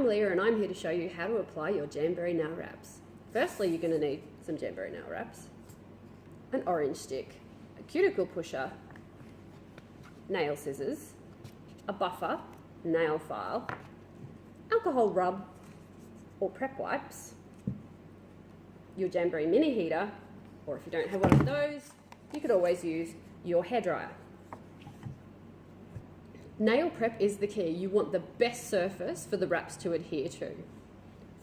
I'm Leah and I'm here to show you how to apply your Jamberry Nail Wraps. Firstly, you're going to need some Jamberry Nail Wraps, an orange stick, a cuticle pusher, nail scissors, a buffer, nail file, alcohol rub or prep wipes, your Jamberry mini heater, or if you don't have one of those, you could always use your hairdryer. Nail prep is the key. You want the best surface for the wraps to adhere to.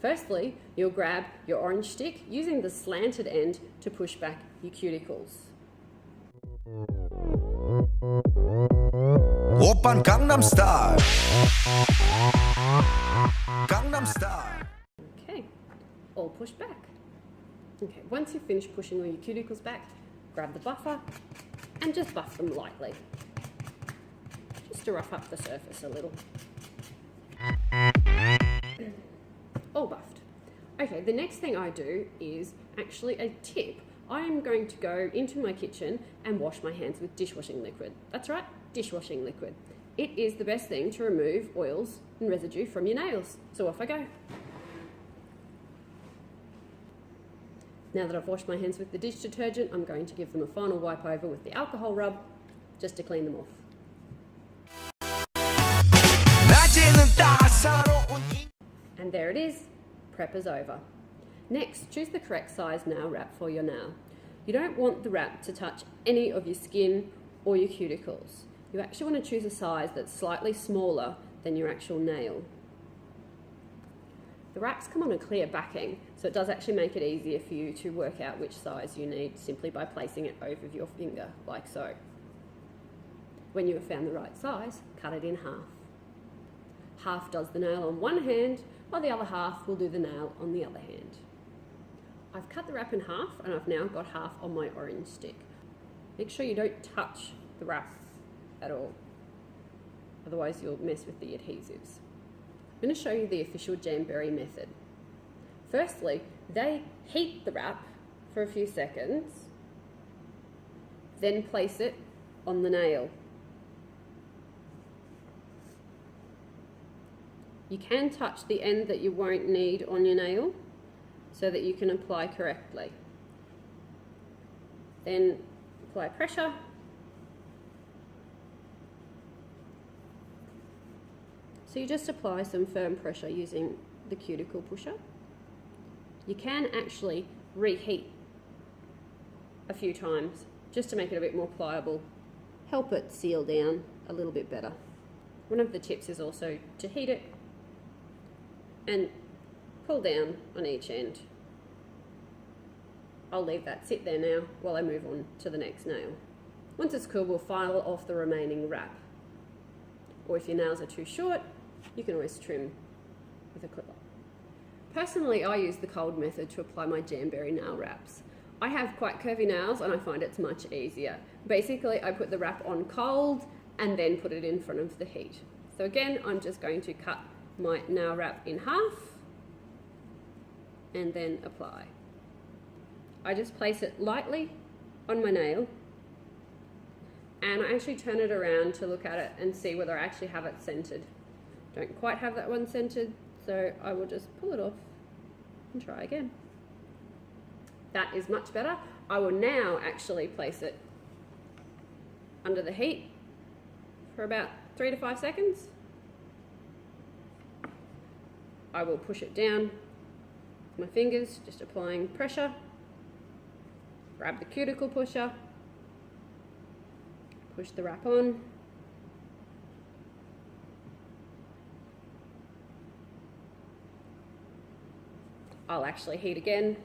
Firstly, you'll grab your orange stick using the slanted end to push back your cuticles. Oppan Gangnam Style. Gangnam Style. Okay, all pushed back. Okay, once you've finished pushing all your cuticles back, grab the buffer and just buff them lightly, just to rough up the surface a little. All buffed. Okay, the next thing I do is actually a tip. I am going to go into my kitchen and wash my hands with dishwashing liquid. That's right, dishwashing liquid. It is the best thing to remove oils and residue from your nails. So off I go. Now that I've washed my hands with the dish detergent, I'm going to give them a final wipe over with the alcohol rub, just to clean them off. And there it is, prep is over. Next, choose the correct size nail wrap for your nail. You don't want the wrap to touch any of your skin or your cuticles. You actually want to choose a size that's slightly smaller than your actual nail. The wraps come on a clear backing, so it does actually make it easier for you to work out which size you need simply by placing it over your finger, like so. When you have found the right size, cut it in half. Half does the nail on one hand, while the other half will do the nail on the other hand. I've cut the wrap in half and I've now got half on my orange stick. Make sure you don't touch the wrap at all, otherwise you'll mess with the adhesives. I'm going to show you the official Jamberry method. Firstly, they heat the wrap for a few seconds, then place it on the nail. You can touch the end that you won't need on your nail so that you can apply correctly. Then apply pressure. So you just apply some firm pressure using the cuticle pusher. You can actually reheat a few times just to make it a bit more pliable, help it seal down a little bit better. One of the tips is also to heat it and pull down on each end. I'll leave that sit there now while I move on to the next nail. Once it's cool, we'll file off the remaining wrap. Or if your nails are too short, you can always trim with a clipper. Personally, I use the cold method to apply my Jamberry nail wraps. I have quite curvy nails and I find it's much easier. Basically, I put the wrap on cold and then put it in front of the heat. So again, I'm just going to cut my nail wrap in half and then apply. I just place it lightly on my nail and I actually turn it around to look at it and see whether I actually have it centered. Don't quite have that one centered, so I will just pull it off and try again. That is much better. I will now actually place it under the heat for about 3 to 5 seconds. I will push it down with my fingers, just applying pressure. Grab the cuticle pusher, push the wrap on. I'll actually heat again.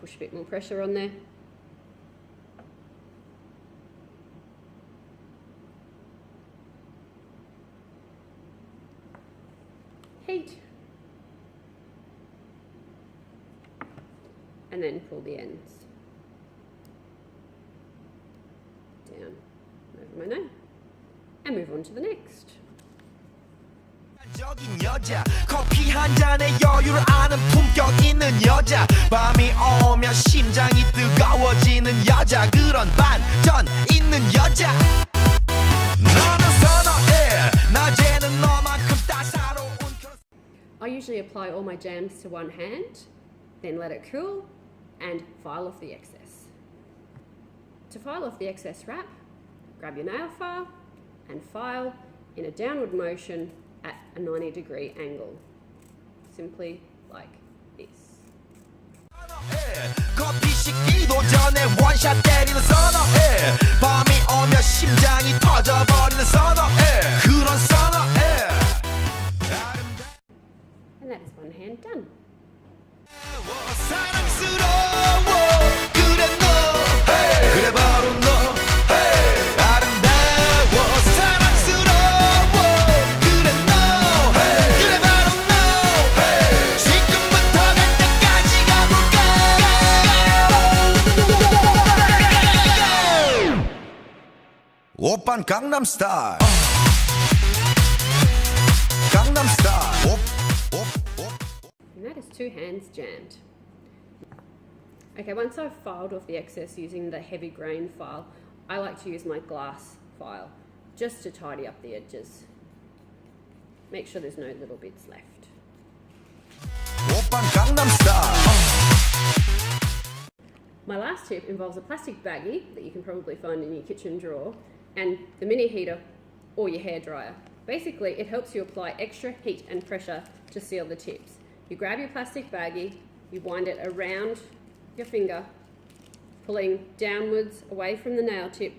Push a bit more pressure on there. Heat. And then pull the ends down over my nail and move on to the next. 적인 여자 커피 한 잔에 여유를 아는 품격 있는 여자 밤이 오면 심장이 뜨거워지는 여자 그런 반전 있는 여자 너는 선호해 usually apply all my jams to one hand, then let it cool and file off the excess. To file off the excess wrap, grab your nail file and file in a downward motion at a 90-degree angle. Simply like this. 커피 식기도 전에 원샷 때리는 선어해 밤이 오면 심장이 터져버리는 선어해 그런 선어해 And that is one hand done. 사랑스러워 그래 너 그래 바로 너 아름다워 사랑스러워 그래 너 그래 바로 너 지금부터 갈 때까지 가볼까 오빤 강남스타일 강남스타일 And that is 2 hands jammed. Okay, once I've filed off the excess using the heavy grain file, I like to use my glass file just to tidy up the edges. Make sure there's no little bits left. My last tip involves a plastic baggie that you can probably find in your kitchen drawer and the mini heater or your hairdryer. Basically, it helps you apply extra heat and pressure to seal the tips. You grab your plastic baggie, you wind it around your finger, pulling downwards away from the nail tip,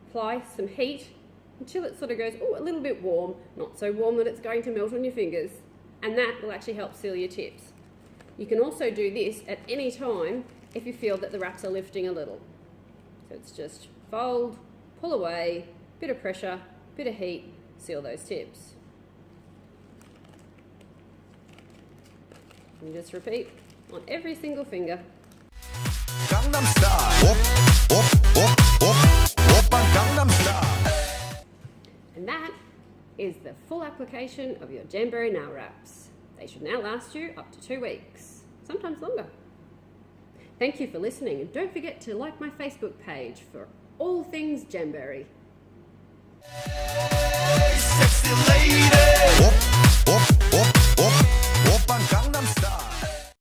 apply some heat until it sort of goes a little bit warm, not so warm that it's going to melt on your fingers, and that will actually help seal your tips. You can also do this at any time if you feel that the wraps are lifting a little. So it's just fold, pull away, bit of pressure, bit of heat, seal those tips. And just repeat on every single finger. Gangnam Style. Gangnam Style. And that is the full application of your Jamberry Nail Wraps. They should now last you up to 2 weeks, sometimes longer. Thank you for listening, and don't forget to like my Facebook page for all things Jamberry. Hey, sexy lady. Gangnam Style.